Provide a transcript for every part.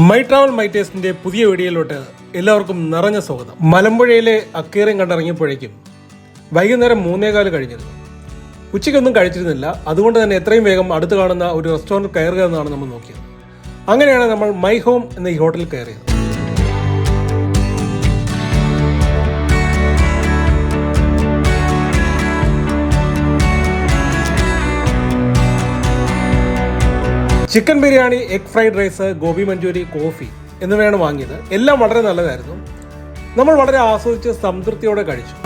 My travel my ടേസ്റ്റിന്റെ പുതിയ വീഡിയോയിലോട്ട് എല്ലാവർക്കും നിറഞ്ഞ സ്വാഗതം. മലമ്പുഴയിലെ അക്വേറിയം കണ്ടിറങ്ങിയപ്പോഴേക്കും വൈകുന്നേരം 3:15 കഴിഞ്ഞിരുന്നു. ഉച്ചയ്ക്കൊന്നും കഴിച്ചിരുന്നില്ല. അതുകൊണ്ട് തന്നെ എത്രയും വേഗം അടുത്ത് കാണുന്ന ഒരു റെസ്റ്റോറൻറ്റ് കയറുക എന്നാണ് നമ്മൾ നോക്കിയത്. അങ്ങനെയാണ് നമ്മൾ മൈ ഹോം എന്ന ഈ ഹോട്ടലിൽ കയറിയത്. Chicken biryani, egg fried rice, gobi manchurian, coffee എന്നിവയാണ് വാങ്ങിയത്. എല്ലാം വളരെ നല്ലതായിരുന്നു. നമ്മൾ വളരെ ആസ്വദിച്ച് സംതൃപ്തിയോടെ കഴിച്ചു.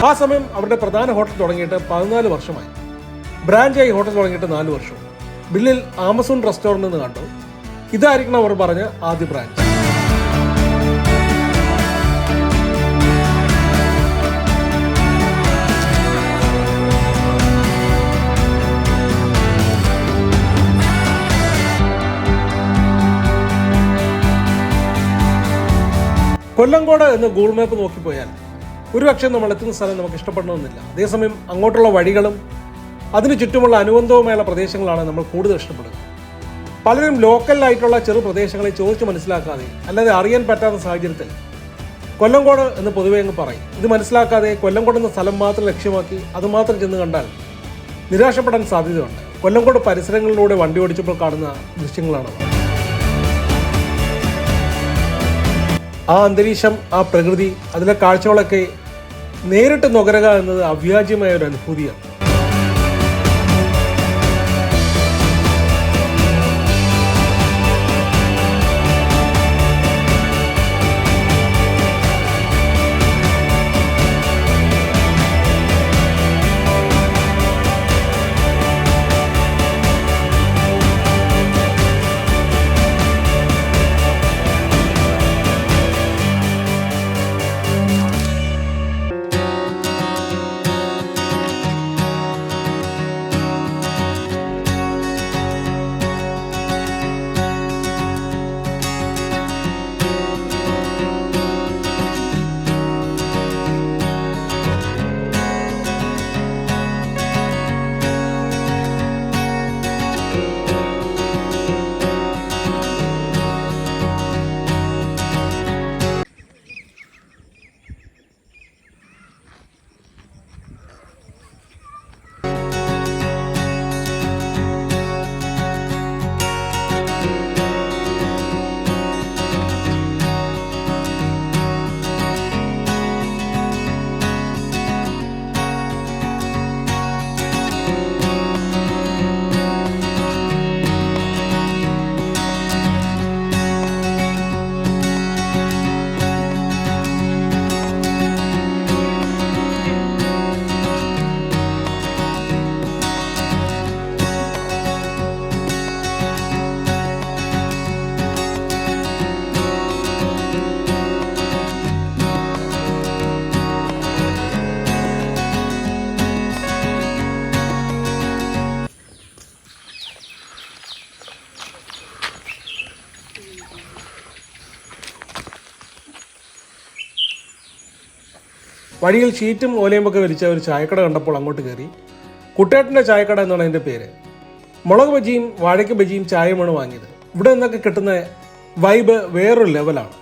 ആ സമയം അവരുടെ പ്രധാന ഹോട്ടൽ തുടങ്ങിയിട്ട് 14 വർഷമായി. ബ്രാഞ്ചായി ഹോട്ടൽ തുടങ്ങിയിട്ട് 4 വർഷവും. ബില്ലിൽ ആമസോൺ റെസ്റ്റോറന്റ് എന്ന് കണ്ടു. ഇതായിരിക്കണം അവർ പറഞ്ഞ ആദ്യ ബ്രാഞ്ച്. കൊല്ലങ്കോട് എന്ന് ഗൂഗിൾ മാപ്പ് നോക്കിപ്പോയാൽ ഒരുപക്ഷെ നമ്മൾ എത്തുന്ന സ്ഥലം നമുക്ക് ഇഷ്ടപ്പെടണമെന്നില്ല. അതേസമയം അങ്ങോട്ടുള്ള വഴികളും അതിന് ചുറ്റുമുള്ള അനുബന്ധവുമായുള്ള പ്രദേശങ്ങളാണ് നമ്മൾ കൂടുതൽ ഇഷ്ടപ്പെടുന്നത്. പലരും ലോക്കലായിട്ടുള്ള ചെറു പ്രദേശങ്ങളെ ചോദിച്ച് മനസ്സിലാക്കാതെ, അല്ലാതെ അറിയാൻ പറ്റാത്ത സാഹചര്യത്തിൽ കൊല്ലങ്കോട് എന്ന് പൊതുവെ അങ്ങ് പറയും. ഇത് മനസ്സിലാക്കാതെ കൊല്ലങ്കോട് എന്ന സ്ഥലം മാത്രം ലക്ഷ്യമാക്കി അതുമാത്രം ചെന്ന് കണ്ടാൽ നിരാശപ്പെടാൻ സാധ്യതയുണ്ട്. കൊല്ലങ്കോട് പരിസരങ്ങളിലൂടെ വണ്ടി ഓടിച്ചപ്പോൾ കാണുന്ന ദൃശ്യങ്ങളാണ്. ആ അന്തരീക്ഷം, ആ പ്രകൃതി, അതിലെ കാഴ്ചകളൊക്കെ നേരിട്ട് നുകരുക എന്നത് അവ്യാജ്യമായ ഒരു അനുഭൂതിയാണ്. വഴിയിൽ ഷീറ്റും ഓലയും ഒക്കെ വലിച്ച ഒരു ചായക്കട കണ്ടപ്പോൾ അങ്ങോട്ട് കയറി. കുട്ടേട്ടൻ്റെ ചായക്കട എന്നാണ് അതിൻ്റെ പേര്. മുളക് ബജിയും വാഴയ്ക്ക ബജിയും ചായയുമാണ് വാങ്ങിയത്. ഇവിടെ നിന്നൊക്കെ കിട്ടുന്ന വൈബ് വേറൊരു ലെവലാണ്.